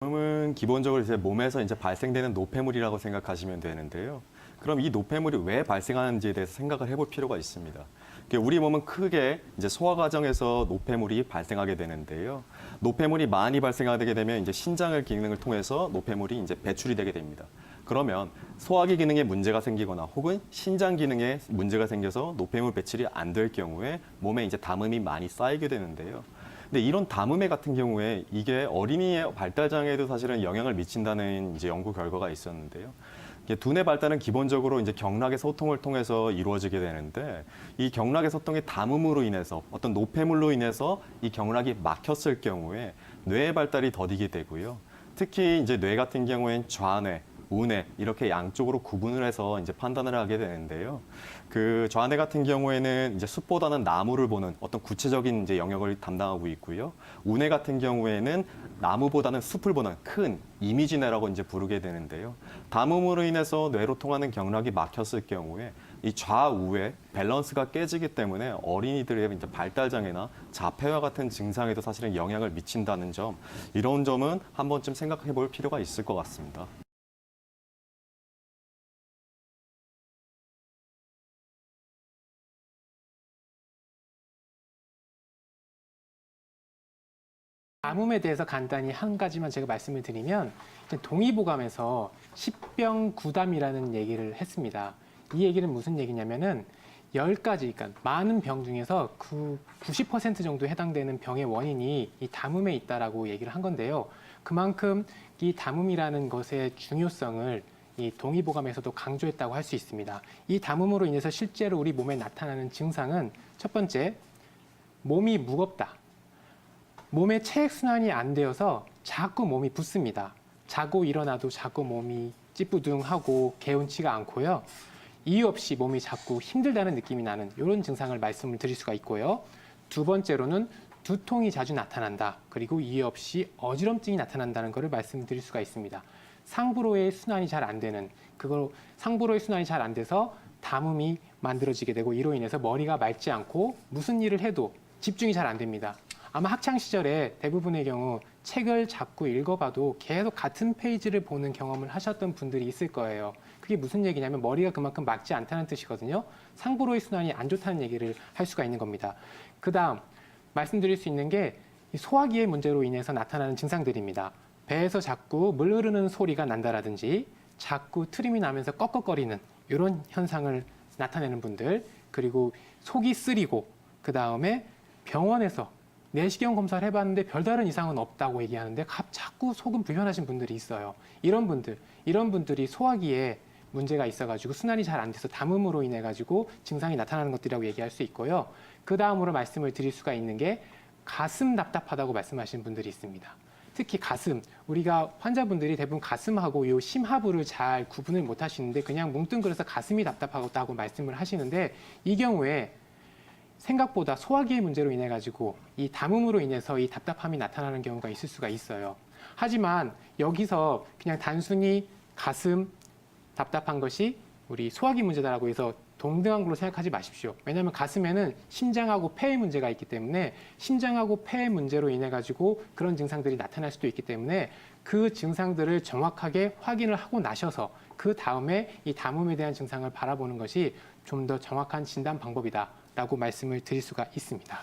다음은 기본적으로 이제 몸에서 이제 발생되는 노폐물이라고 생각하시면 되는데요. 그럼 이 노폐물이 왜 발생하는지에 대해서 생각을 해볼 필요가 있습니다. 우리 몸은 크게 이제 소화 과정에서 노폐물이 발생하게 되는데요. 노폐물이 많이 발생하게 되면 이제 신장의 기능을 통해서 노폐물이 이제 배출이 되게 됩니다. 그러면 소화기 기능에 문제가 생기거나 혹은 신장 기능에 문제가 생겨서 노폐물 배출이 안 될 경우에 몸에 이제 담음이 많이 쌓이게 되는데요. 근데 이런 담음에 같은 경우에 이게 어린이의 발달 장애에도 사실은 영향을 미친다는 이제 연구 결과가 있었는데요. 두뇌 발달은 기본적으로 이제 경락의 소통을 통해서 이루어지게 되는데 이 경락의 소통의 담음으로 인해서 어떤 노폐물로 인해서 이 경락이 막혔을 경우에 뇌의 발달이 더디게 되고요. 특히 이제 뇌 같은 경우엔 좌뇌, 우뇌 이렇게 양쪽으로 구분을 해서 이제 판단을 하게 되는데요. 그 좌뇌 같은 경우에는 이제 숲보다는 나무를 보는 어떤 구체적인 이제 영역을 담당하고 있고요. 우뇌 같은 경우에는 나무보다는 숲을 보는 큰 이미지뇌라고 이제 부르게 되는데요. 담음으로 인해서 뇌로 통하는 경락이 막혔을 경우에 이 좌우의 밸런스가 깨지기 때문에 어린이들의 이제 발달 장애나 자폐와 같은 증상에도 사실은 영향을 미친다는 점, 이런 점은 한 번쯤 생각해 볼 필요가 있을 것 같습니다. 담음에 대해서 간단히 한 가지만 제가 말씀을 드리면 동의보감에서 십병구담이라는 얘기를 했습니다. 이 얘기는 무슨 얘기냐면은 10가지, 그러니까 많은 병 중에서 90% 정도 해당되는 병의 원인이 이 담음에 있다라고 얘기를 한 건데요. 그만큼 이 담음이라는 것의 중요성을 이 동의보감에서도 강조했다고 할 수 있습니다. 이 담음으로 인해서 실제로 우리 몸에 나타나는 증상은 첫 번째, 몸이 무겁다. 몸의 체액순환이 안 되어서 자꾸 몸이 붓습니다. 자고 일어나도 자꾸 몸이 찌뿌둥하고 개운치가 않고요. 이유 없이 몸이 자꾸 힘들다는 느낌이 나는 이런 증상을 말씀을 드릴 수가 있고요. 두 번째로는 두통이 자주 나타난다. 그리고 이유 없이 어지럼증이 나타난다는 것을 말씀드릴 수가 있습니다. 상부로의 순환이 잘 안 되는, 상부로의 순환이 잘 안 돼서 담음이 만들어지게 되고 이로 인해서 머리가 맑지 않고 무슨 일을 해도 집중이 잘 안 됩니다. 아마 학창 시절에 대부분의 경우 책을 자꾸 읽어봐도 계속 같은 페이지를 보는 경험을 하셨던 분들이 있을 거예요. 그게 무슨 얘기냐면 머리가 그만큼 맑지 않다는 뜻이거든요. 상부로의 순환이 안 좋다는 얘기를 할 수가 있는 겁니다. 그 다음 말씀드릴 수 있는 게 소화기의 문제로 인해서 나타나는 증상들입니다. 배에서 자꾸 물 흐르는 소리가 난다라든지 자꾸 트림이 나면서 꺽꺽거리는 이런 현상을 나타내는 분들, 그리고 속이 쓰리고 그 다음에 병원에서 내시경 검사를 해봤는데 별다른 이상은 없다고 얘기하는데 자꾸 속은 불편하신 분들이 있어요. 이런 분들이 소화기에 문제가 있어가지고 순환이 잘 안 돼서 담음으로 인해 가지고 증상이 나타나는 것들이라고 얘기할 수 있고요. 그 다음으로 말씀을 드릴 수가 있는 게 가슴 답답하다고 말씀하시는 분들이 있습니다. 특히 가슴, 우리가 환자분들이 대부분 가슴하고 이 심하부를 잘 구분을 못 하시는데 그냥 뭉뚱그려서 가슴이 답답하다고 말씀을 하시는데 이 경우에 생각보다 소화기의 문제로 인해 가지고 이 담음으로 인해서 이 답답함이 나타나는 경우가 있을 수가 있어요. 하지만 여기서 그냥 단순히 가슴 답답한 것이 우리 소화기 문제다라고 해서 동등한 걸로 생각하지 마십시오. 왜냐하면 가슴에는 심장하고 폐의 문제가 있기 때문에 심장하고 폐의 문제로 인해 가지고 그런 증상들이 나타날 수도 있기 때문에 그 증상들을 정확하게 확인을 하고 나셔서 그 다음에 이 담음에 대한 증상을 바라보는 것이 좀 더 정확한 진단 방법이다 라고 말씀을 드릴 수가 있습니다.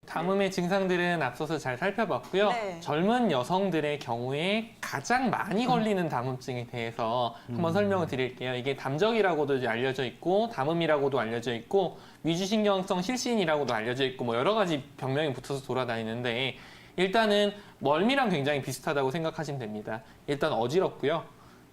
담음의 증상들은 앞서서 잘 살펴봤고요. 네. 젊은 여성들의 경우에 가장 많이 걸리는 담음증에 대해서 한번 설명을 드릴게요. 이게 담적이라고도 이제 알려져 있고 담음이라고도 알려져 있고 위주신경성 실신이라고도 알려져 있고 뭐 여러 가지 병명이 붙어서 돌아다니는데 일단은 멀미랑 굉장히 비슷하다고 생각하시면 됩니다. 일단 어지럽고요.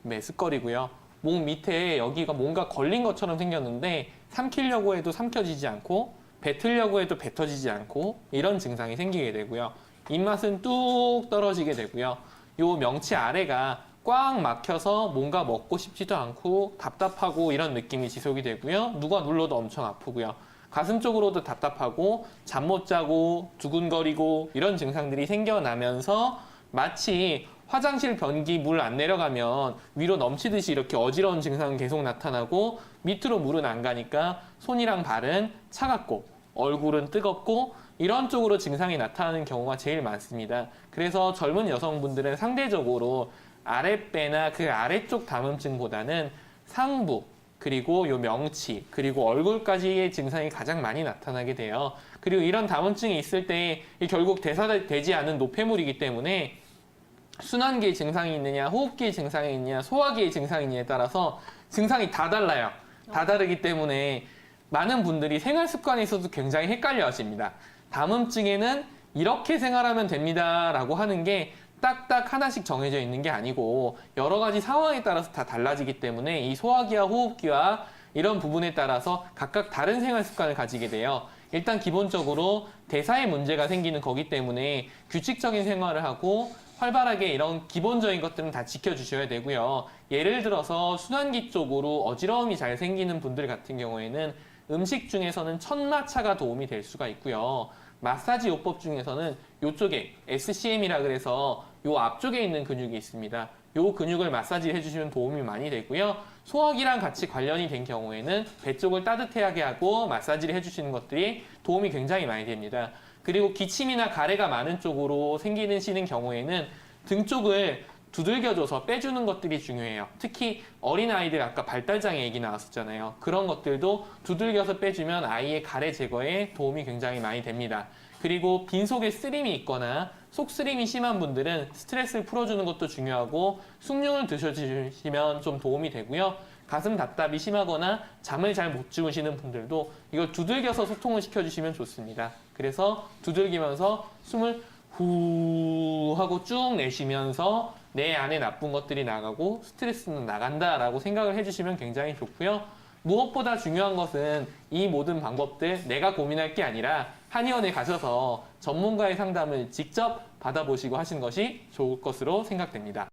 메스꺼리고요. 목 밑에 여기가 뭔가 걸린 것처럼 생겼는데 삼키려고 해도 삼켜지지 않고 뱉으려고 해도 뱉어지지 않고 이런 증상이 생기게 되고요. 입맛은 뚝 떨어지게 되고요. 요 명치 아래가 꽉 막혀서 뭔가 먹고 싶지도 않고 답답하고 이런 느낌이 지속이 되고요. 누가 눌러도 엄청 아프고요. 가슴 쪽으로도 답답하고 잠 못 자고 두근거리고 이런 증상들이 생겨나면서 마치 화장실 변기 물 안 내려가면 위로 넘치듯이 이렇게 어지러운 증상은 계속 나타나고 밑으로 물은 안 가니까 손이랑 발은 차갑고 얼굴은 뜨겁고 이런 쪽으로 증상이 나타나는 경우가 제일 많습니다. 그래서 젊은 여성분들은 상대적으로 아랫배나 그 아래쪽 담음증보다는 상부, 그리고 요 명치, 그리고 얼굴까지의 증상이 가장 많이 나타나게 돼요. 그리고 이런 담음증이 있을 때 결국 대사되지 않은 노폐물이기 때문에 순환기의 증상이 있느냐, 호흡기의 증상이 있느냐, 소화기의 증상이 있느냐에 따라서 증상이 다 달라요. 다 다르기 때문에 많은 분들이 생활 습관에 있어도 굉장히 헷갈려 하십니다. 담음증에는 이렇게 생활하면 됩니다 라고 하는 게 딱딱 하나씩 정해져 있는 게 아니고 여러 가지 상황에 따라서 다 달라지기 때문에 이 소화기와 호흡기와 이런 부분에 따라서 각각 다른 생활 습관을 가지게 돼요. 일단 기본적으로 대사에 문제가 생기는 거기 때문에 규칙적인 생활을 하고 활발하게 이런 기본적인 것들은 다 지켜주셔야 되고요. 예를 들어서 순환기 쪽으로 어지러움이 잘 생기는 분들 같은 경우에는 음식 중에서는 천마차가 도움이 될 수가 있고요. 마사지 요법 중에서는 이쪽에 SCM이라 그래서 요 앞쪽에 있는 근육이 있습니다. 요 근육을 마사지 해주시면 도움이 많이 되고요. 소화기랑 같이 관련이 된 경우에는 배 쪽을 따뜻하게 하고 마사지를 해주시는 것들이 도움이 굉장히 많이 됩니다. 그리고 기침이나 가래가 많은 쪽으로 생기시는 경우에는 등 쪽을 두들겨줘서 빼주는 것들이 중요해요. 특히 어린아이들 아까 발달장애 얘기 나왔었잖아요. 그런 것들도 두들겨서 빼주면 아이의 가래 제거에 도움이 굉장히 많이 됩니다. 그리고 빈속에 쓰림이 있거나 속쓰림이 심한 분들은 스트레스를 풀어주는 것도 중요하고 숭늉을 드셔주시면 좀 도움이 되고요. 가슴 답답이 심하거나 잠을 잘 못 주무시는 분들도 이걸 두들겨서 소통을 시켜주시면 좋습니다. 그래서 두들기면서 숨을 후 하고 쭉 내쉬면서 내 안에 나쁜 것들이 나가고 스트레스는 나간다라고 생각을 해주시면 굉장히 좋고요. 무엇보다 중요한 것은 이 모든 방법들 내가 고민할 게 아니라 한의원에 가셔서 전문가의 상담을 직접 받아보시고 하신 것이 좋을 것으로 생각됩니다.